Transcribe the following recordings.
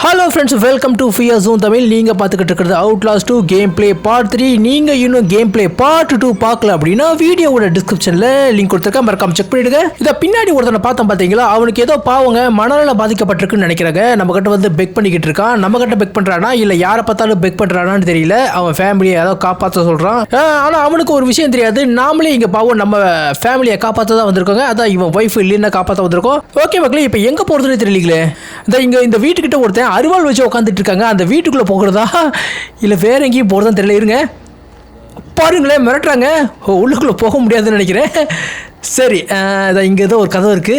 Hello friends, welcome to fear zone Tamil. நீங்கள் பார்த்துக்கிட்டு இருக்கிறது அவுட்லாஸ் 2 கேம் பிளே பார்ட் 3. நீங்கள் இன்னும் கேம் பிளே பார்ட் 2 பார்க்கல அப்படின்னா வீடியோவோட டிஸ்கிரிப்ஷனில் லிங்க் கொடுத்துருக்கேன், மறக்காம செக் பண்ணிடுங்க. இதை பின்னாடி ஒருத்தனை பார்த்தோம் பார்த்தீங்களா, அவனுக்கு ஏதோ பாவங்க மனநல பாதிக்கப்பட்டிருக்குன்னு நினைக்கிறாங்க. நம்ம கிட்ட வந்து பெக் பண்ணிக்கிட்டு இருக்கான். நம்ம கிட்ட பெக் பண்ணுறானா இல்லை யாரை பார்த்தாலும் பெக் பண்ணுறானான்னு தெரியல. அவன் ஃபேமிலியை ஏதோ காப்பாற்ற சொல்கிறான். ஆனால் அவனுக்கு ஒரு விஷயம் தெரியாது, நாமளே இங்கே பாவம் நம்ம ஃபேமிலியை காப்பாற்ற தான் வந்திருக்கோங்க. அதான் இவன் ஒய்ஃப் இல்லைன்னா காப்பாற்ற வந்திருக்கோம். ஓகே மக்களே, இப்போ எங்கே போகிறதுன்னு தெரியலீங்களே. இந்த வீட்டுக்கிட்ட ஒருத்தன் அருவாள் வச்சு உட்காந்துட்டு இருக்காங்க. அந்த வீட்டுக்குள்ள போகிறதா இல்லை வேற எங்கேயும் போகிறதா தெரியல. இருங்க பாருங்களேன், மிரட்டுறாங்க. உள்ளுக்குள்ள போக முடியாதுன்னு நினைக்கிறேன். சரி, இங்கே ஏதோ ஒரு கதவு இருக்கு.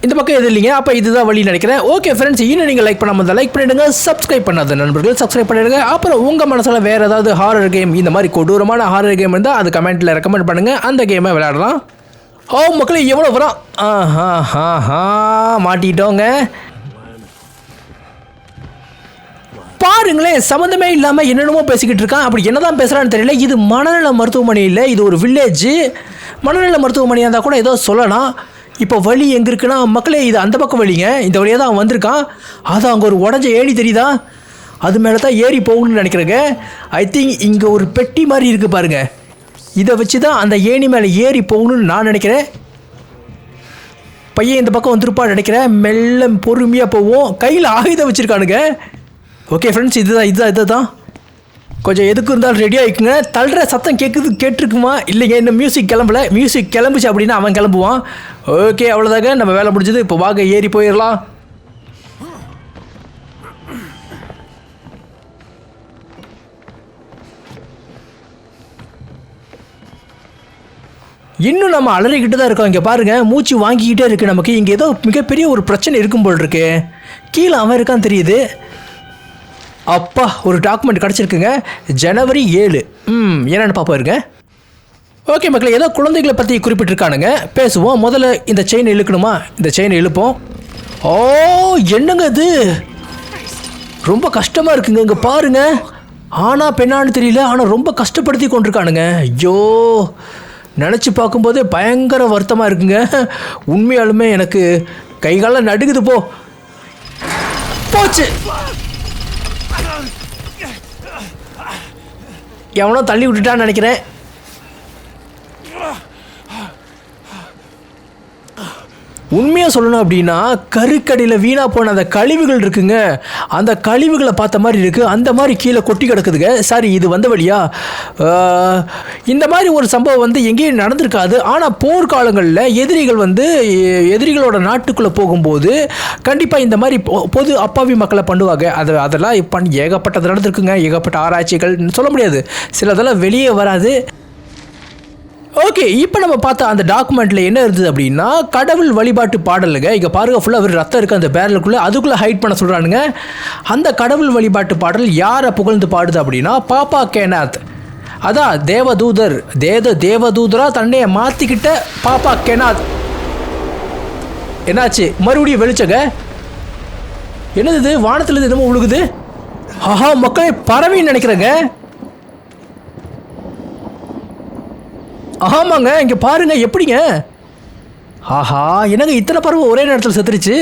இந்த பக்கம் எது இல்லைங்க. அப்போ இதுதான் வழி நினைக்கிறேன். ஓகே ஃப்ரெண்ட்ஸ், இன்னும் நீங்கள் லைக் பண்ணாமல் இருந்தால் லைக் பண்ணிடுங்க, சப்ஸ்கிரைப் பண்ணாத நண்பர்கள் சப்ஸ்கிரைப் பண்ணிடுங்க. அப்புறம் உங்கள் மனசில் வேறு ஏதாவது ஹாரர் கேம், இந்த மாதிரி கொடூரமான ஹாரர் கேம் இருந்தால் அது கமெண்ட்டில் ரெக்கமெண்ட் பண்ணுங்கள், அந்த கேமை விளையாடலாம். ஓ மக்களே, எவ்வளோ வரும். மாட்டிட்டோங்க. பாருங்களேன், சம்மந்தமே இல்லாமல் என்னென்னமோ பேசிக்கிட்டு இருக்கான். அப்படி என்னதான் பேசுகிறான்னு தெரியல. இது மனநல மருத்துவமனை இல்லை, இது ஒரு வில்லேஜ். மனநல மருத்துவமனையாக இருந்தால் கூட ஏதோ சொல்லலாம். இப்போ வழி எங்கே இருக்குன்னா மக்களே, இது அந்த பக்கம் வழிங்க. இந்த வழியாக தான் அவன் வந்திருக்கான். அது அங்கே ஒரு உடஞ்ச ஏணி தெரியுதா, அது மேலே தான் ஏறி போகணும்னு நினைக்கிறேங்க. ஐ திங்க் இங்கே ஒரு பெட்டி மாதிரி இருக்குது பாருங்க. இதை வச்சு தான் அந்த ஏணி மேலே ஏறி போகணும்னு நான் நினைக்கிறேன். பையன் இந்த பக்கம் வந்துருப்பான்னு நினைக்கிறேன். மெல்ல பொறுமையாக போவோம். கையில் ஆயுதம் வச்சுருக்கானுங்க. ஓகே ஃப்ரெண்ட்ஸ், இதுதான் கொஞ்சம் எதுக்கு இருந்தாலும் ரெடி ஆகிக்குங்க. தள்ளுற சத்தம் கேட்டிருக்குமா இல்லைங்க. இன்னும் மியூசிக் கிளம்பல. மியூசிக் கிளம்புச்சு அப்படின்னா அவன் கிளம்புவான். ஓகே, அவ்வளோதாங்க, நம்ம வேலை முடிஞ்சது. இப்போ வாங்க ஏறி போயிடலாம். இன்னும் நம்ம அலறிக்கிட்டு தான் இருக்கோம். இங்கே பாருங்கள், மூச்சு வாங்கிக்கிட்டே இருக்குது நமக்கு. இங்கே ஏதோ மிகப்பெரிய ஒரு பிரச்சனை இருக்கும் போல் இருக்கு. கீழே அவன் இருக்கான்னு தெரியுது. அப்பா, ஒரு டாக்குமெண்ட் கிடச்சிருக்குங்க. ஜனவரி 7. என்னென்னு பார்ப்போம் இருங்க. ஓகே மக்களே, ஏதோ குழந்தைகளை பற்றி குறிப்பிட்டிருக்கானுங்க. பேசுவோம். முதல்ல இந்த செயின் இழுக்கணுமா? இந்த செயினை இழுப்போம். ஓ என்னங்க இது, ரொம்ப கஷ்டமாக இருக்குங்க. இங்கே பாருங்கள், ஆனா பெண்ணான்னு தெரியல, ஆனால் ரொம்ப கஷ்டப்படுத்தி கொண்டிருக்கானுங்க. ஐயோ, நினச்சி பார்க்கும்போதே பயங்கர வருத்தமாக இருக்குங்க. உண்மையாலுமே எனக்கு கைகாலம் நடுக்குது. போச்சு. எவனோ தள்ளி விட்டுட்டான்னு நினைக்கிறேன். உண்மையாக சொல்லணும் அப்படின்னா, கருக்கடியில் வீணாக போன அந்த கழிவுகள் இருக்குங்க. அந்த கழிவுகளை பார்த்த மாதிரி இருக்குது. அந்த மாதிரி கீழே கொட்டி கிடக்குதுங்க. சாரி, இது வந்த வழியா? இந்த மாதிரி ஒரு சம்பவம் வந்து எங்கேயும் நடந்திருக்காது. ஆனால் போர்க்காலங்களில் எதிரிகளோட நாட்டுக்குள்ளே போகும்போது கண்டிப்பாக இந்த மாதிரி பொது அப்பாவி மக்களை பண்ணுவாங்க. அதெல்லாம் ஏகப்பட்டது நடந்திருக்குங்க. ஏகப்பட்ட ஆராய்ச்சிகள் சொல்ல முடியாது, சிலதெல்லாம் வெளியே வராது. ஓகே, இப்போ நம்ம பார்த்தா அந்த டாக்குமெண்ட்டில் என்ன இருந்தது அப்படின்னா, கடவுள் வழிபாட்டு பாடலுங்க. இங்கே பாருங்க, ஃபுல்லாக ஒரு ரத்தம் இருக்குது அந்த பேரலுக்குள்ளே. அதுக்குள்ளே ஹைட் பண்ண சொல்கிறானுங்க. அந்த கடவுள் வழிபாட்டு பாடல் யாரை புகழ்ந்து பாடுது அப்படின்னா, பாப்பா கேனாத். அதான் தேவதூதர், தேவதூதராக தன்னையை மாற்றிக்கிட்ட பாப்பா கேனாத். என்னாச்சு? மறுபடியும் வெளிச்சங்க. என்னது இது? வானத்தில் என்னமோ உழுகுது. ஆஹா மக்களே, பறவைன்னு நினைக்கிறேங்க. ஆமாங்க, இங்கே பாருங்க எப்படிங்க. ஆஹா, என்னங்க இத்தனை பறவை ஒரே நேரத்தில் செத்துருச்சு.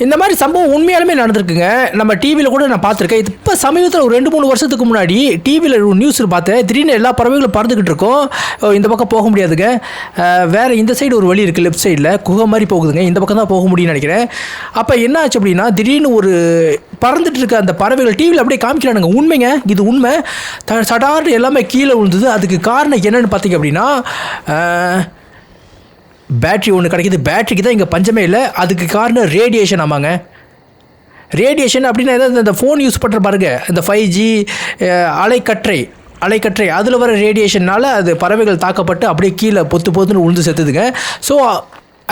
இந்த மாதிரி சம்பவம் உண்மையாலுமே நடந்திருக்குங்க. நம்ம டிவியில் கூட நான் பார்த்துருக்கேன். இப்போ சமீபத்தில் ஒரு 2-3 வருஷத்துக்கு முன்னாடி டிவியில் ஒரு நியூஸ் பார்த்தேன். திடீர்னு எல்லா பறவைகளும் பறந்துக்கிட்டு இருக்கோம். இந்த பக்கம் போக முடியாதுங்க. வேறு இந்த சைடு ஒரு வழி இருக்குது, லெஃப்ட் சைடில் குகை மாதிரி போகுதுங்க. இந்த பக்கம் தான் போக முடியும்னு நினைக்கிறேன். அப்போ என்ன ஆச்சு அப்படின்னா, திடீர்னு ஒரு பறந்துட்டு இருக்க அந்த பறவைகள் டிவியில் அப்படியே காமிக்கிறானுங்க. உண்மைங்க, இது உண்மை. சடார்னு எல்லாமே கீழே விழுந்தது. அதுக்கு காரணம் என்னென்னு பார்த்தீங்க அப்படின்னா, பேட்ரி ஒன்று கிடைக்கிது. பேட்டரிக்கு தான் இங்கே பஞ்சமே இல்லை. அதுக்கு காரணம் ரேடியேஷன். ஆமாங்க, ரேடியேஷன் அப்படின்னா ஏதாவது இந்த ஃபோன் யூஸ் பண்ணுற பாருங்க, இந்த 5G அலைக்கற்றை அதில் வர ரேடியேஷனால் அது பறவைகள் தாக்கப்பட்டு அப்படியே கீழே பொத்துன்னு உழுந்து செத்துதுங்க. ஸோ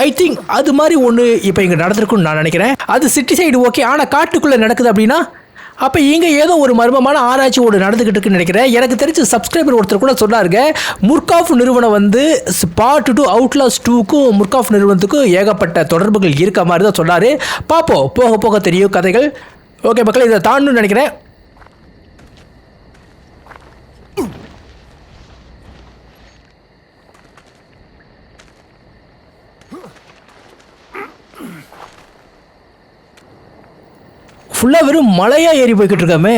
ஐ திங்க் அது மாதிரி ஒன்று இப்போ இங்கே நடந்திருக்குன்னு நான் நினைக்கிறேன். அது சிட்டி சைடு ஓகே, ஆனால் காட்டுக்குள்ளே நடக்குது அப்படின்னா அப்போ இங்கே ஏதோ ஒரு மர்மமான ஆராய்ச்சி ஒன்று நடந்துக்கிட்டு இருக்குன்னு நினைக்கிறேன். எனக்கு தெரிஞ்ச சப்ஸ்கிரைபர் ஒருத்தர் கூட சொன்னாருங்க, முர்காஃப் நிறுவனம் வந்து பார்ட் 2 அவுட்லாஸ் 2க்கும் முர்காஃப் நிறுவனத்துக்கும் ஏகப்பட்ட தொடர்புகள் இருக்க மாதிரி தான் சொன்னார். பார்ப்போம், போக போக தெரியும் கதைகள். ஓகே மக்கள், இதை தாண்டணும்னு நினைக்கிறேன். ஃபுல்லாக வெறும் மலையாக ஏறி போய்கிட்டு இருக்காமே.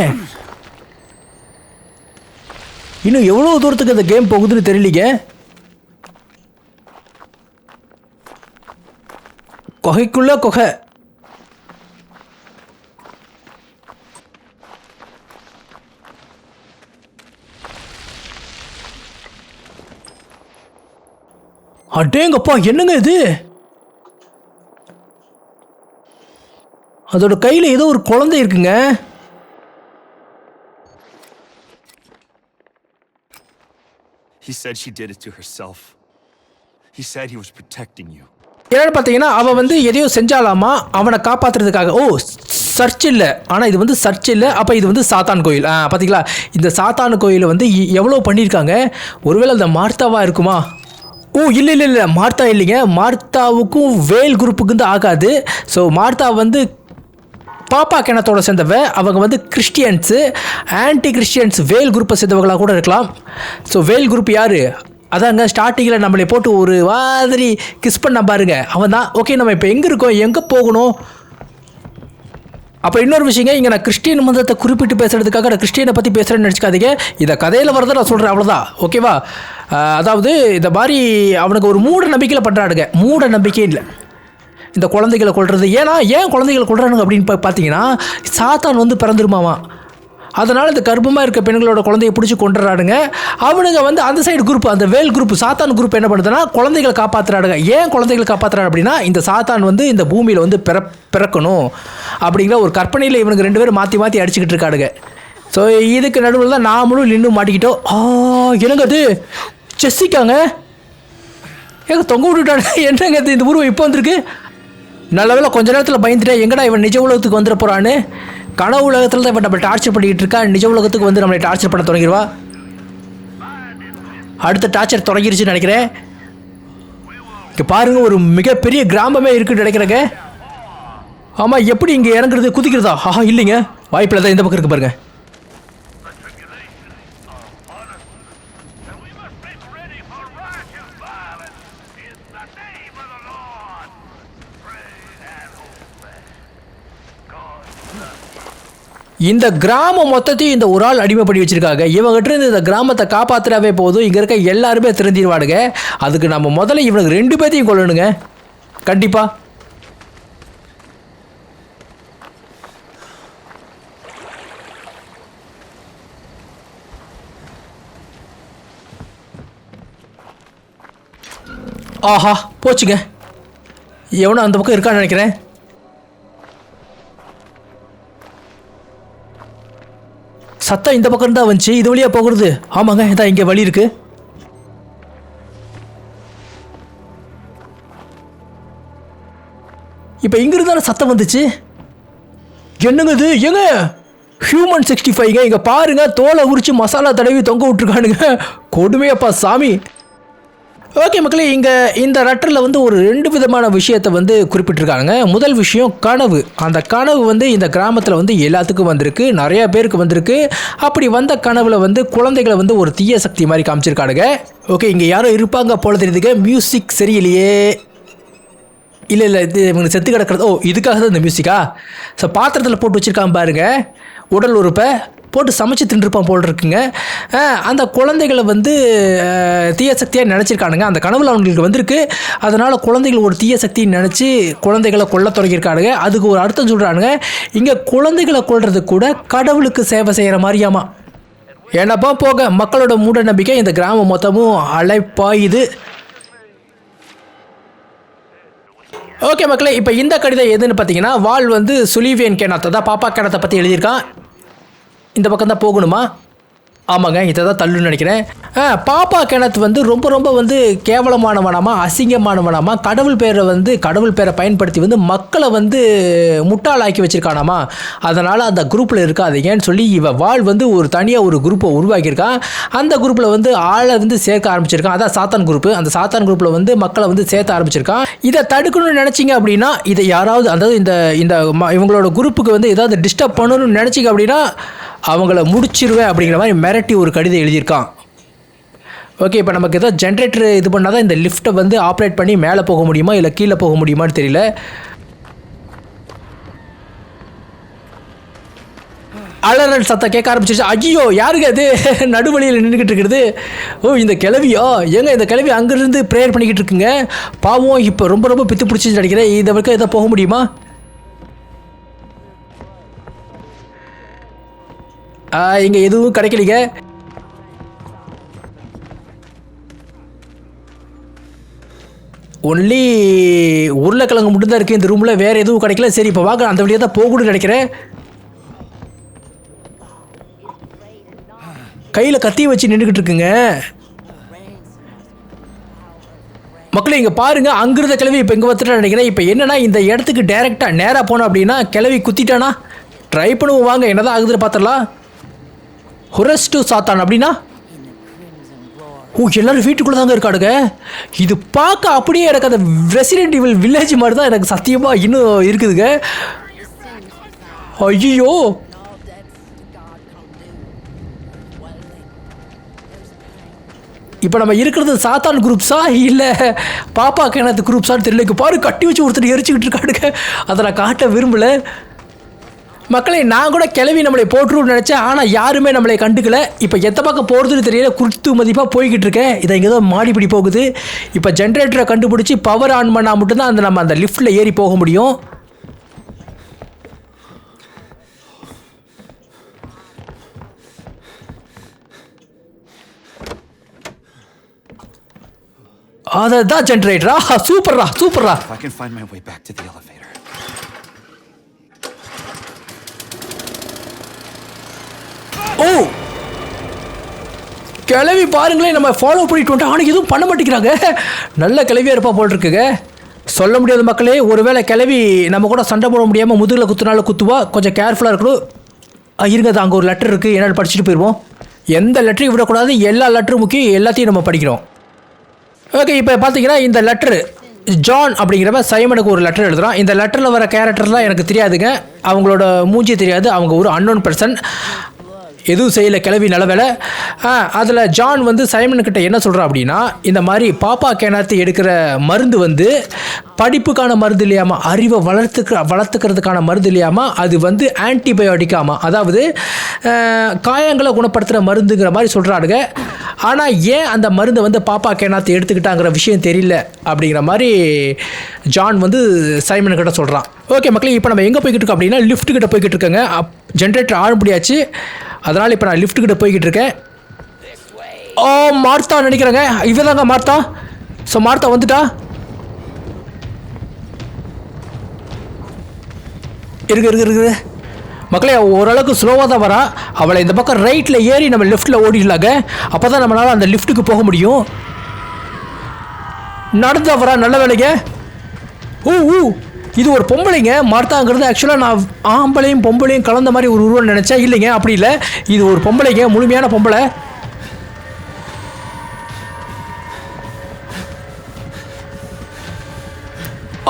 இன்னும் எவ்வளோ தூரத்துக்கு அந்த கேம் போகுதுன்னு தெரியலீங்க. குகைக்குள்ள குகை. அடேங்கப்பா, என்னங்க இது? அதோட கையில் ஏதோ ஒரு குழந்தை இருக்குங்க. He said she did it to herself. He said he was protecting you. என்னன்னு பார்த்தீங்கன்னா, அவன் வந்து எதையோ செஞ்சாலாமா அவனை காப்பாற்றுறதுக்காக. ஓ, சர்ச் இல்லை. ஆனால் இது வந்து சர்ச் இல்லை. அப்போ இது வந்து சாத்தான் கோயில். பார்த்தீங்களா, இந்த சாத்தான் கோயில் வந்து எவ்வளோ பண்ணியிருக்காங்க. ஒருவேளை அந்த மார்த்தாவா இருக்குமா? ஓ, இல்லை இல்லை இல்லை, மார்த்தா இல்லைங்க. மார்த்தாவுக்கும் வேல் குரூப்புக்கு வந்து ஆகாது. ஸோ மார்த்தா வந்து பாப்பா கிணத்தோட சேர்ந்தவ. அவங்க வந்து கிறிஸ்டியன்ஸு, ஆன்டி கிறிஸ்டியன்ஸ் வேல் குரூப்பை சேர்ந்தவங்களாக கூட இருக்கலாம். ஸோ வேல் குரூப் யார்? அதாங்க ஸ்டார்டிங்கில் நம்மளை போட்டு ஒரு மாதிரி கிஸ் பண்ண பாருங்க, அவன் தான். ஓகே, நம்ம இப்போ எங்கே இருக்கோம், எங்கே போகணும்? அப்போ இன்னொரு விஷயங்க, இங்கே நான் கிறிஸ்டியன் மதத்தை குறிப்பிட்டு பேசுகிறதுக்காக நான் கிறிஸ்டியனை பற்றி பேசுகிறேன்னு நினச்சிக்காதீங்க. இதை கதையில் வரதை நான் சொல்கிறேன், அவ்வளோதான். ஓகேவா? அதாவது இந்த மாதிரி அவனுக்கு ஒரு மூட நம்பிக்கையில் பண்ணுறாடுங்க. மூட நம்பிக்கை இல்லை இந்த குழந்தைகளை கொள்வது. ஏன் குழந்தைகளை கொள்றானுங்க அப்படின்னு பார்த்தீங்கன்னா, சாத்தான் வந்து பிறந்துருமாமா. அதனால் இந்த கர்ப்பமாக இருக்க பெண்களோட குழந்தைய பிடிச்சி கொண்டுறாடுங்க. அவனுங்க வந்து அந்த சைடு குரூப், அந்த வேல் குரூப், சாத்தான் குரூப் என்ன பண்ணுதுன்னா குழந்தைகளை காப்பாற்றுறாடுங்க. ஏன் குழந்தைகளை காப்பாற்றுறாடு அப்படின்னா, இந்த சாத்தான் வந்து இந்த பூமியில் வந்து பிறக்கணும் அப்படிங்கிற ஒரு கற்பனையில் இவனுக்கு 2 பேரும் மாற்றி மாற்றி அடிச்சுக்கிட்டு இருக்காடுங்க. ஸோ இதுக்கு நடுவில் தான் நாமளும் நின்று மாட்டிக்கிட்டோம். என்னங்க அது? செஸ்ஸிக்காங்க ஏங்க தொங்க விட்டுட்டாங்க. என்னங்க இது? இந்த உருவம் இப்போ வந்திருக்கு. நல்ல வேலை கொஞ்ச நேரத்தில் பயந்துட்டேன். எங்கடா இவன் நிஜ உலகத்துக்கு வந்துட போகிறான்னு. கனவு உலகத்தில் தான் இவன் நம்மளை டார்ச்சர் பண்ணிக்கிட்டு இருக்கா. நிஜ உலகத்துக்கு வந்து நம்மளை டார்ச்சர் பண்ண தொடங்கிடுவா. அடுத்த டார்ச்சர் தொடங்கிருச்சுன்னு நினைக்கிறேன். இங்கே பாருங்கள், ஒரு மிகப்பெரிய கிராமமே இருக்குன்னு நினைக்கிறேங்க. ஆமாம், எப்படி இங்கே இறங்குறது, குதிக்கிறதா? இல்லைங்க, வாய்ப்பில் தான் இந்த பக்கம் இருக்கு பாருங்க. இந்த கிராமம் மொத்தத்தையும் இந்த ஒரு ஆள் அடிமைப்படி வச்சுருக்காங்க. இவங்ககிட்ட இருந்து இந்த கிராமத்தை காப்பாற்றுறாவே போதும், இங்கே இருக்க எல்லாருமே திருந்திடுவாடுங்க. அதுக்கு நம்ம முதல்ல இவனுக்கு 2 பேர்த்தையும் கொள்ளணுங்க, கண்டிப்பாக. ஆஹா, போச்சுங்க. எவனோ அந்த பக்கம் இருக்கான்னு நினைக்கிறேன். சத்தம் இந்த பக்கம் தான் வந்துச்சு. இது வழியாக போகிறது. ஆமாங்க, இதான் இங்கே வழி இருக்கு. இப்போ இங்கிருந்தாலும் சத்தம் வந்துச்சு. என்னங்க இது? ஏங்க ஹியூமன் 65ங்க. இங்கே பாருங்க, தோலை உரிச்சு மசாலா தடவி தொங்க விட்டுருக்கானுங்க. கொடுமையப்பா சாமி. ஓகே மக்களே, இங்கே இந்த லெட்டரில் வந்து ஒரு 2 விதமான விஷயத்தை வந்து குறிப்பிட்டிருக்காங்க. முதல் விஷயம் கனவு. அந்த கனவு வந்து இந்த கிராமத்தில் வந்து எல்லாத்துக்கும் வந்திருக்கு, நிறையா பேருக்கு வந்திருக்கு. அப்படி வந்த கனவில் வந்து குழந்தைகளை வந்து ஒரு தீய சக்தி மாதிரி காமிச்சிருக்கானுங்க. ஓகே, இங்கே யாரும் இருப்பாங்க போல தெரியுதுங்க. மியூசிக் சரியில்லையே. இல்லை இது இவங்க செத்து கிடக்கிறது. இதுக்காக தான் இந்த மியூசிக்கா? ஸோ பாத்திரத்தில் போட்டு வச்சுருக்கான் பாருங்க, உடல் உறுப்பை போட்டு சமைச்சு தின்றுப்பான் போல் இருக்குங்க. அந்த குழந்தைகளை வந்து தீய சக்தியாக நினச்சிருக்கானுங்க. அந்த கனவுல அவங்களுக்கு வந்திருக்கு. அதனால் குழந்தைகள் ஒரு தீய சக்தின்னு நினச்சி குழந்தைகளை கொல்ல தொடங்கியிருக்கானுங்க. அதுக்கு ஒரு அர்த்தம் சொல்கிறானுங்க, இங்கே குழந்தைகளை கொல்றது கூட கடவுளுக்கு சேவை செய்கிற மாதிரியாமா. ஏன்னாப்பா போக மக்களோட மூட நம்பிக்கை இந்த கிராமம் மொத்தமும் அலைப்பாயுது. ஓகே மக்களே, இப்போ இந்த கடிதம் எதுன்னு பார்த்தீங்கன்னா, வால் வந்து சுலிவியன் கேனாத்தை தான், பாப்பா கேனத்தை பற்றி எழுதியிருக்கான். இந்த பக்கம் தான் போகணுமா? ஆமாங்க, இதை தான் தள்ளுன்னு நினைக்கிறேன். பாப்பா கிணத்து வந்து ரொம்ப ரொம்ப வந்து கேவலமானவனாமா, அசிங்கமானவனாமா, கடவுள் பேரை பயன்படுத்தி வந்து மக்களை வந்து முட்டாளாக்கி வச்சுருக்கானாமா. அதனால் அந்த குரூப்பில் இருக்காதீங்கன்னு சொல்லி வாள் வந்து ஒரு தனியாக ஒரு குரூப்பை உருவாக்கியிருக்கான். அந்த குரூப்பில் வந்து ஆளை வந்து சேர்க்க ஆரம்பிச்சிருக்கான். அதான் சாத்தான் குரூப்பு. அந்த சாத்தான் குரூப்பில் வந்து மக்களை வந்து சேர்த்த ஆரம்பிச்சிருக்கான். இதை தடுக்கணும்னு நினச்சிங்க அப்படின்னா, இதை யாராவது, அதாவது இந்த இவங்களோட குரூப்புக்கு வந்து ஏதாவது டிஸ்டர்ப் பண்ணணும்னு நினச்சிங்க அப்படின்னா அவங்கள முடிச்சிருவேன் அப்படிங்கிற மாதிரி மிரட்டி ஒரு கடிதம் எழுதியிருக்கான். ஓகே, இப்போ நமக்கு ஏதோ ஜென்ரேட்டர் இது பண்ணால் தான் இந்த லிஃப்ட்டை வந்து ஆப்ரேட் பண்ணி மேலே போக முடியுமா இல்லை கீழே போக முடியுமான்னு தெரியல. அலறல் சத்தம் கேட்க ஆரம்பிச்சிருச்சு. ஐயோ யாருங்க அது நடுவழியில் நின்றுக்கிட்டு இருக்கிறது? ஓ இந்த கிளவியோ? ஏங்க இந்த கிளவி அங்கேருந்து ப்ரேயர் பண்ணிக்கிட்டு இருக்குங்க. பாவம் இப்போ ரொம்ப ரொம்ப பித்து பிடிச்சி நினைக்கிறேன். இதை வரைக்கும் எதாவது போக முடியுமா? இங்கே எதுவும் கிடைக்கலீங்க. ஒன்லி உருளைக்கிழங்கு மட்டும்தான் இருக்குது இந்த ரூமில், வேறு எதுவும் கிடைக்கல. சரி இப்போ வாங்க அந்த வழியாக தான் போகணும்னு நினைக்கிறேன். கையில் கத்தி வச்சு நின்றுக்கிட்டு இருக்குங்க. மக்களே இங்கே பாருங்கள், அங்கிருந்த கிளவி இப்போ இங்கே வந்துட்டு நினைக்கிறேன். இப்போ என்னன்னா இந்த இடத்துக்கு டைரெக்டாக நேராக போனோம் அப்படின்னா கிளவி குத்திட்டானா? ட்ரை பண்ணுவோம் வாங்க, என்னதான் ஆகுதுன்னு பார்த்துடலாம். ஹொரஸ் டு சாத்தான் அப்படின்னா ஓ எல்லாரும் வீட்டுக்குள்ளே தாங்க இருக்காடுங்க. இது பார்க்க அப்படியே எனக்கு அந்த ரெசிடென்ட் ஈவில் வில்லேஜ் மாதிரி தான் எனக்கு சத்தியமாக இன்னும் இருக்குதுங்க. ஐயோ இப்போ நம்ம இருக்கிறது சாத்தான் குரூப்ஸா இல்லை பாப்பா கேனத்து குரூப்ஸான்னு தெரியல. பாரு கட்டி வச்சு ஒருத்தர் எரிச்சுக்கிட்டு இருக்காடுங்க. அதை நான் காட்ட விரும்பலை. மக்களே நான் கூட கிளவி நம்மளை போட்டுருன்னு நினச்சேன். ஆனால் யாருமே நம்மளை கண்டுக்கல. இப்போ எத்த பக்கம் போகிறதுன்னு தெரியல, குருத்து மதிப்பாக போய்கிட்டு இருக்கேன். இதை இங்கே தான் மாடிப்படி போகுது. இப்போ ஜென்ரேட்டரை கண்டுபிடிச்சி பவர் ஆன் பண்ணால் மட்டும்தான் நம்ம அந்த லிஃப்ட்டில் ஏறி போக முடியும். அதுதான் ஜென்ரேட்டரா? சூப்பர்ரா சூப்பர்ரா. I can find my way back to the elevator. ஓ கிளவி பாருங்களேன், நம்ம ஃபாலோ பண்ணிட்டு வந்துட்டோம். ஆனால் எதுவும் பண்ண மாட்டேங்கிறாங்க. நல்ல கிளவியாக இருப்பா போல் இருக்குங்க. சொல்ல முடியாது மக்களே. ஒருவேளை கிளவி நம்ம கூட சண்டை போட முடியாமல் முதுகில் குத்துனாலும் குத்துவா. கொஞ்சம் கேர்ஃபுல்லாக இருக்கணும். இருங்க, அங்கே ஒரு லெட்டர் இருக்குது, என்னென்னு படிச்சுட்டு போயிடுவோம். எந்த லெட்டரையும் விடக்கூடாது, எல்லா லெட்டரும் முக்கியம், எல்லாத்தையும் நம்ம படிக்கிறோம். ஓகே இப்போ பார்த்தீங்கன்னா இந்த லெட்ரு ஜான் அப்படிங்கிறவ சைமனுக்கு ஒரு லெட்டர் எழுதுகிறான். இந்த லெட்டரில் வர கேரக்டர்லாம் எனக்கு தெரியாதுங்க. அவங்களோட மூஞ்சி தெரியாது. அவங்க ஒரு அன்னோன் பர்சன். எதுவும் செய்யலை கிளவி, நல்ல வேலை. அதில் ஜான் வந்து சைமன்கிட்ட என்ன சொல்கிறான் அப்படின்னா, இந்த மாதிரி பாப்பா கேனாத்து எடுக்கிற மருந்து வந்து படிப்புக்கான மருந்து இல்லையாமா, அறிவை வளர்த்துக்கிறதுக்கான மருந்து இல்லையாமா, அது வந்து ஆன்டிபயோட்டிக்காமா, அதாவது காயங்களை குணப்படுத்துகிற மருந்துங்கிற மாதிரி சொல்கிறானுங்க. ஆனால் ஏன் அந்த மருந்தை வந்து பாப்பா கேனாத்து எடுத்துக்கிட்டாங்கிற விஷயம் தெரியல அப்படிங்கிற மாதிரி ஜான் வந்து சைமன்கிட்ட சொல்கிறான். ஓகே மக்களே, இப்போ நம்ம எங்கே போய்கிட்டு இருக்கோம் அப்படின்னா லிஃப்ட்டுக்கிட்ட போய்கிட்டு இருக்கேங்க. ஜென்ரேட்டர் ஆன் முடியாச்சு. அதனால் இப்போ நான் லிஃப்ட்டுக்கிட்ட போய்கிட்டு இருக்கேன். ஓ மார்த்தா நினைக்கிறேங்க, இவதாங்க மார்த்தா. ஸோ மார்த்தா வந்துட்டா. இருக்குது மக்களே, ஓரளவுக்கு ஸ்லோவாக தான் வரா. அவளை இந்த பக்கம் ரைட்டில் ஏறி நம்ம லெஃப்ட்டில் ஓடிடலாங்க. அப்போ தான் நம்மளால் அந்த லிஃப்ட்டுக்கு போக முடியும். நடந்தா வரா, நல்ல வேலைங்க. இது ஒரு பொம்பளைங்க. மார்த்தாங்கிறது ஆக்சுவலாக நான் ஆம்பளையும் பொம்பளையும் கலந்த மாதிரி ஒரு உருவம் நினச்சேன். இல்லைங்க, அப்படி இல்லை. இது ஒரு பொம்பளைங்க, முழுமையான பொம்பளை.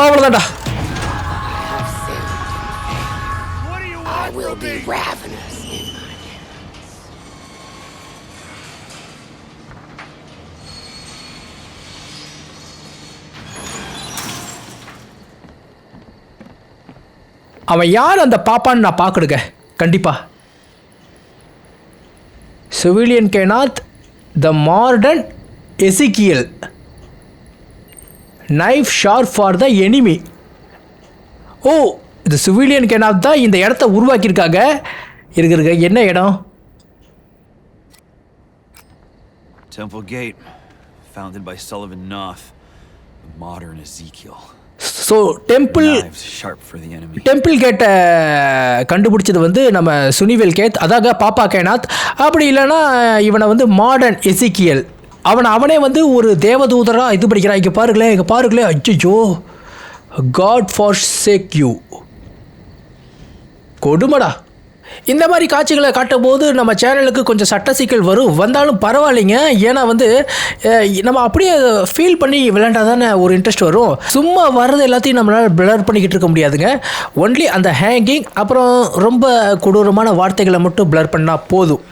அவ்வளோதான்டா. அவன் யார் அந்த பாப்பான்னு நான் பார்க்கணுங்க கண்டிப்பாக. Civilian cannot, the modern Ezekiel, knife sharp for the enemy. Oh இந்த சிவிலியன் கேனாத் தான் இந்த இடத்த உருவாக்கியிருக்காங்க. இருக்குங்க, என்ன இடம்? Temple Gate, founded by Sullivan Noth, the modern Ezekiel. So temple கேட்டை கண்டுபிடிச்சது வந்து நம்ம சுனிவேல் கேத், அதாக பாப்பா கேனாத். அப்படி இல்லைன்னா இவனை வந்து மாடர்ன் எசிக்கியல். அவனே வந்து ஒரு தேவதூதராக இது படிக்கிறான். இங்கே பாருங்களேன். ஐயோ, காட் ஃபார் சேக் யூ. கொடுமடா. இந்த மாதிரி காட்சிகளை காட்டும் போது நம்ம சேனலுக்கு கொஞ்சம் சட்ட சிக்கல் வந்தாலும் பரவாயில்லைங்க. ஏன்னா வந்து நம்ம அப்படியே ஃபீல் பண்ணி விளையாண்டா தானே ஒரு இன்ட்ரெஸ்ட் வரும். சும்மா வர்றது எல்லாத்தையும் நம்மளால் பிளர் பண்ணிக்கிட்டு இருக்க முடியாதுங்க. ஒன்லி அந்த ஹேங்கிங், அப்புறம் ரொம்ப கொடூரமான வார்த்தைகளை மட்டும் பிளர் பண்ணால் போதும்.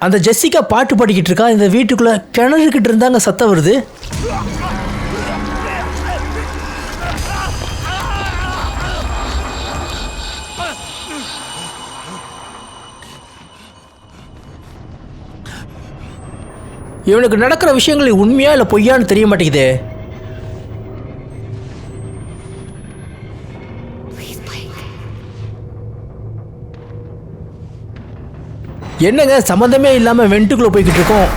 அந்த ஜெசிகா பாட்டு பாடிக்கிட்டு இருக்கா. இந்த வீட்டுக்குள்ளே கிணறுக்கிட்டு இருந்தாங்க, சத்தம் வருது. இவனுக்கு நடக்கிற விஷயங்கள் உண்மையா இல்லை பொய்யான்னு தெரிய மாட்டேங்குது. என்னங்க சம்மந்தமே இல்லாம வெண்டுக்குள்ள போய்கிட்டு இருக்கோம்.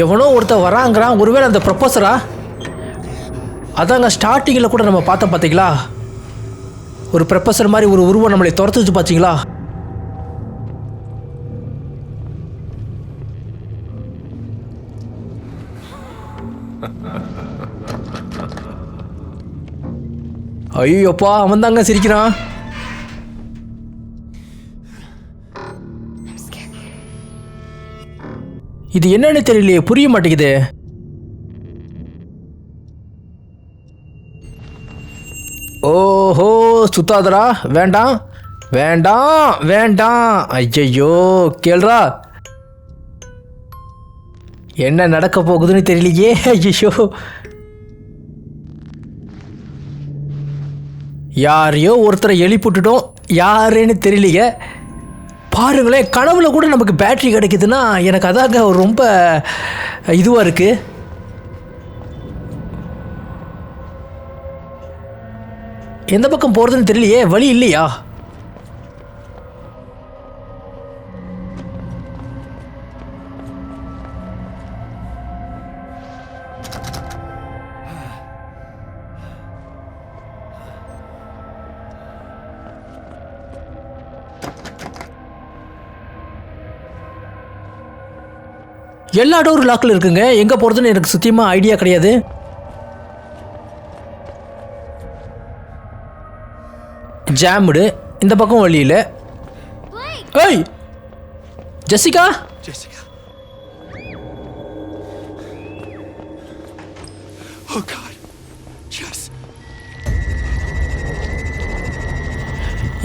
எவனோ ஒருத்தர் வராங்கிறான். ஒருவேளை அந்த ப்ரொபோசரா? அதாங்க ஸ்டார்டிங்கில் கூட நம்ம பார்த்தோம் பார்த்தீங்களா, ஒரு ப்ரொபோசர் மாதிரி ஒரு உருவம் நம்மளை துரத்துச்சு பார்த்தீங்களா? ஐயோப்பா, அவன் தாங்க சிரிக்கிறான். இது என்னன்னு தெரியலையே, புரிய மாட்டேங்குது. ஓஹோ, சுத்தாதரா, வேண்டாம் வேண்டாம் வேண்டாம். ஐயையோ, கேள்றா, என்ன நடக்க போகுதுன்னு தெரியலையே. ஐயோ, யாரையோ ஒருத்தரை எழுப்பிட்டுட்டோம், யாருன்னு தெரியலையே. பாருங்களேன், கனவுல கூட நமக்கு பேட்டரி கிடைக்குதுன்னா எனக்கு அதாங்க ரொம்ப இதுவாக இருக்கு. எந்த பக்கம் போகிறதுன்னு தெரியலையே, வழி இல்லையா? எல்லா டோர் லாக்கில் இருக்குங்க. எங்கே போகிறதுன்னு எனக்கு சுத்தமாக ஐடியா கிடையாது. ஜாமுடு, இந்த பக்கம் வழி இல்லை. ஏய் Jessica, Jessica. Oh God. Yes.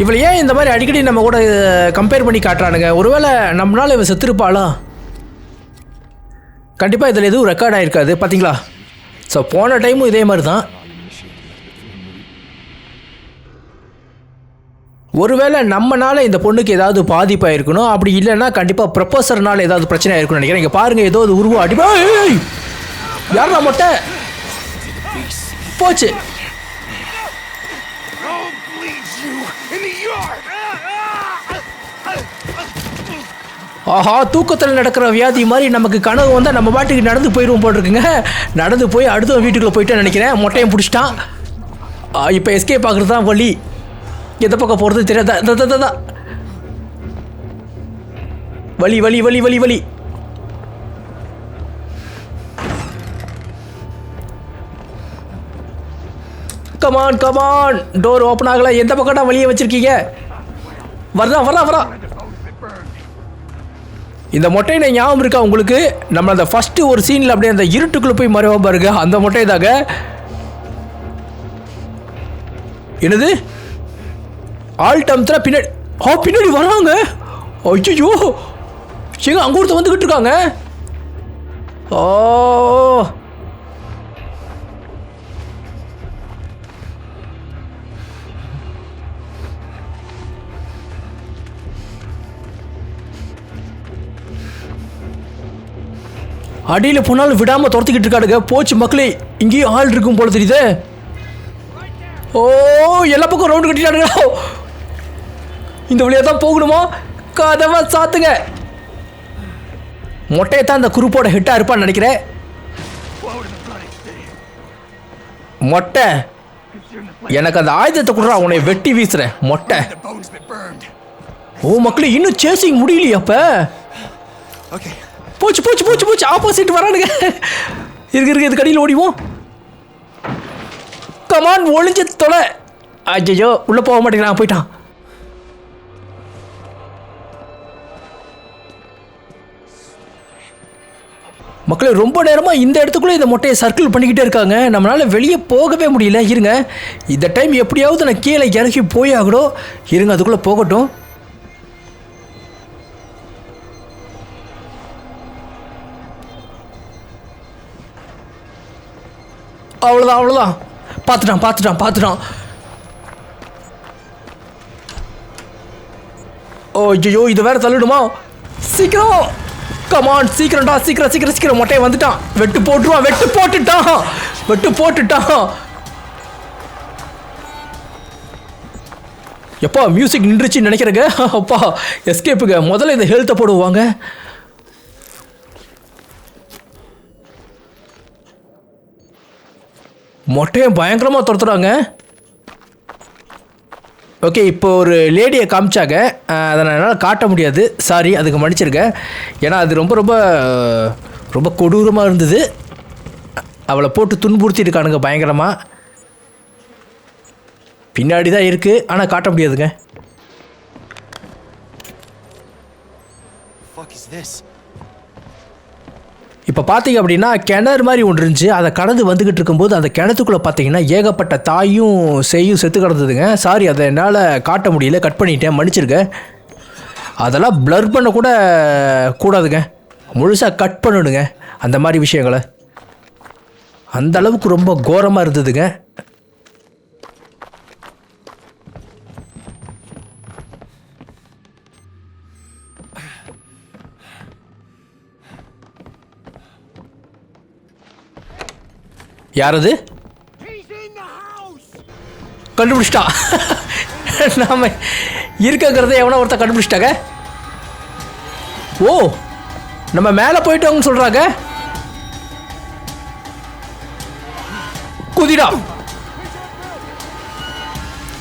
இவளை ஏன் இந்த மாதிரி அடிக்கடி நம்ம கூட கம்பேர் பண்ணி காட்டுறானுங்க? ஒருவேளை நம்மளால இவன் செத்துருப்பாளா? கண்டிப்பாக இதில் எதுவும் ரெக்கார்ட் ஆகிருக்காது பார்த்தீங்களா? ஸோ போன டைமும் இதே மாதிரி தான். ஒருவேளை நம்மனால இந்த பொண்ணுக்கு ஏதாவது பாதிப்பாக இருக்கணும். அப்படி இல்லைன்னா கண்டிப்பாக ப்ரொபோசர்னால ஏதாவது பிரச்சனை இருக்குன்னு நினைக்கிறேன். இங்கே பாருங்கள், ஏதோ ஒரு உருவம் அடிப்பா. யாரா மொட்டை போச்சு. ஆஹா, தூக்கத்தில் நடக்கிற வியாதி மாதிரி நமக்கு கனவு வந்தால் நம்ம பாட்டுக்கு நடந்து போயிடுவோம் போட்டிருக்குங்க. நடந்து போய் அடுத்த வீட்டுக்குள்ளே போயிட்டேன்னு நினைக்கிறேன். மொட்டையும் பிடிச்சிட்டான். இப்போ எஸ்கேப் ஆகுறது தான் வழி. எந்த பக்கம் போகிறது தெரியாதா? வலி வலி வலி வலி வலி. கமான் கமான், டோர் ஓப்பன் ஆகலை. எந்த பக்கம் தான் வழியை வச்சுருக்கீங்க? வரா. இந்த மொட்டையை ஞாபகம் இருக்கா உங்களுக்கு? நம்ம அந்த ஃபஸ்ட்டு ஒரு சீனில் அப்படியே அந்த இருட்டுக்குள்ளே போய் மறைவா பாருங்க, அந்த மொட்டை தாங்க. என்னது ஆல்ட் அமுத்துனா பின்னாடி வராங்க. ஐயோ, ஏங்க அங்கே ஒருத்தர் வந்துக்கிட்டு இருக்காங்க. ஓ, அடியில் போனாலும் விடாமல் துரத்திக்கிட்டு இருக்காடுங்க. போச்சு மக்களே, இங்கேயும் ஆள் இருக்கும் போல தெரியுது. ஓ, எல்லா பக்கம் ரவுண்டு கட்டிட்டாடுங்க. இந்த வழியாக தான் போகணுமா? கதவை சாத்துங்க. மொட்டையை தான் இந்த குரூப்போட ஹிட்டாக இருப்பான்னு நினைக்கிறேன். மொட்டை, எனக்கு அந்த ஆயுதத்தை கொடுறா, உன்னை வெட்டி வீசுறேன் மொட்டை. ஓ மக்களே, இன்னும் சேசிங் முடியலையா? அப்போ போச்சு. ஆப்போசிட் வரானுங்க. இருக்கு இது கடியில் ஓடிவோம். கமான், ஒளிஞ்சு தொலை. ஐயோ, உள்ளே போக மாட்டேங்கிறான், போயிட்டான். மக்களே, ரொம்ப நேரமாக இந்த இடத்துக்குள்ளே இந்த மொட்டையை சர்க்கிள் பண்ணிக்கிட்டே இருக்காங்க. நம்மளால் வெளியே போகவே முடியல. இருங்க, இந்த டைம் எப்படியாவது நான் கீழே இறக்கி போய் ஆகணும். இருங்க, அதுக்குள்ளே போகட்டும். அவ்வளோதான். பார்த்துட்டான். ஓ ஐயோ, இது வேற தள்ளிடுமா? சீக்கிரம் கமான், சீக்கிரம் மொட்டையை வந்துட்டான். வெட்டு போட்டுட்டான். எப்பா மியூசிக் நின்றுச்சுன்னு நினைக்கிறேங்க. அப்பா எஸ்கேப்புங்க. முதல்ல இந்த ஹெல்த்தை போடுவாங்க. மொட்டையை பயங்கரமாக துரத்துறாங்க. ஓகே, இப்போ ஒரு லேடியை காமிச்சாங்க. அதை நான் என்னால் காட்ட முடியாது, சாரி, அதுக்கு மன்னிச்சிருங்க. ஏன்னா அது ரொம்ப கொடூரமாக இருந்தது. அவளை போட்டு துன்புறுத்திட்டு பயங்கரமாக. பின்னாடி தான் இருக்குது, ஆனால் காட்ட முடியாதுங்க. இப்போ பார்த்தீங்க அப்படின்னா கிணறு மாதிரி ஒன்று இருந்துச்சு. அதை கடந்து வந்துக்கிட்டு இருக்கும்போது அந்த கிணத்துக்குள்ளே பார்த்தீங்கன்னா ஏகப்பட்ட தாயும் செய்யும் செத்து கிடந்ததுங்க. சாரி, அதை என்னால் காட்ட முடியல, கட் பண்ணிட்டேன், மன்னிச்சிருக்கேன். அதெல்லாம் ப்ளர் பண்ண கூட கூடாதுங்க, முழுசாக கட் பண்ணணுங்க அந்த மாதிரி விஷயங்களை. அந்த அளவுக்கு ரொம்ப கோரமாக இருந்ததுங்க. யாரது? கண்டுபிடிச்சிட்டா. நாம இருக்கிறத எவனோ ஒருத்தர் கண்டுபிடிச்சிட்டாங்க. ஓ, நம்ம மேலே போயிட்டோங்கன்னு சொல்கிறாங்க. குதிடா.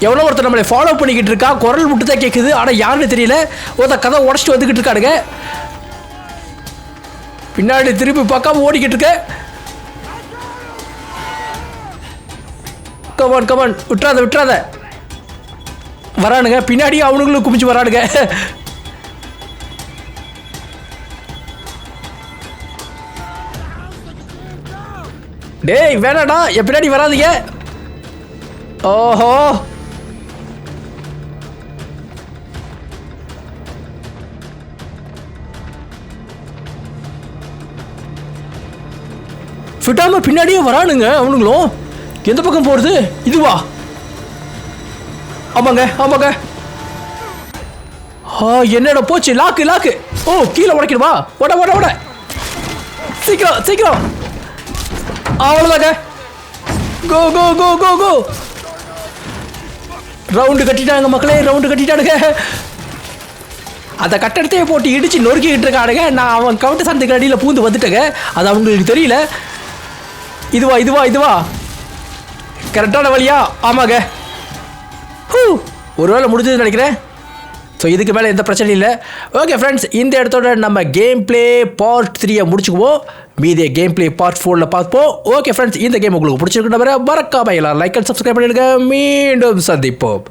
எவனோ ஒருத்தர் நம்மளை ஃபாலோ பண்ணிக்கிட்டு இருக்கா. குரல் மட்டும் தான் கேட்குது, ஆனால் யாருன்னு தெரியல. ஒருத்தர் கதை உடச்சிட்டு வந்துக்கிட்டு இருக்காடுங்க. பின்னாடி திருப்பி பார்க்காம ஓடிக்கிட்டு இருக்க. கமான், விட்டுறாத. வரானுங்க பின்னாடி, அவனுங்களும் குமிச்சு வரானுங்க. டேய் வேணாடா, என் பின்னாடி வராதீங்க. ஓஹோ, விட்டாம பின்னாடியே வரானுங்க அவனுங்களும். எந்த பக்கம் போறது? இதுவா? ஆமாங்க. என்னடா போச்சு? லாக்கு. ஓ, கீழே உடைக்கணுமா? ஓட. சீக்கிரம். அவ்வளோதாங்க. கோ. ரவுண்டு கட்டிட்டாங்க மக்களே, அந்த கட்டடத்தையே போட்டு இடிச்சு நொறுக்கிட்டு இருக்கானுங்க. நான் அவன் கவுட்டு சந்தைக்கு அடியில் பூந்து வந்துட்டேங்க. அது அவங்களுக்கு தெரியல. இதுவா? கரெக்டான வழியா? ஆமாங்க. ஒரு வேளை முடிஞ்சதுன்னு நினைக்கிறேன். ஸோ இதுக்கு மேலே எந்த பிரச்சனையும் இல்லை. ஓகே ஃப்ரெண்ட்ஸ், இந்த இடத்தோட நம்ம கேம் பிளே பார்ட் 3 முடிச்சுக்குவோம். மீதியை கேம் பிளே பார்ட் 4 பார்ப்போம். ஓகே ஃப்ரெண்ட்ஸ், இந்த கேம் உங்களுக்கு பிடிச்சிருக்கு மறக்காம எல்லாரும் லைக் அண்ட் சப்ஸ்கிரைப் பண்ணிடுங்க. மீண்டும் சந்திப்போம்.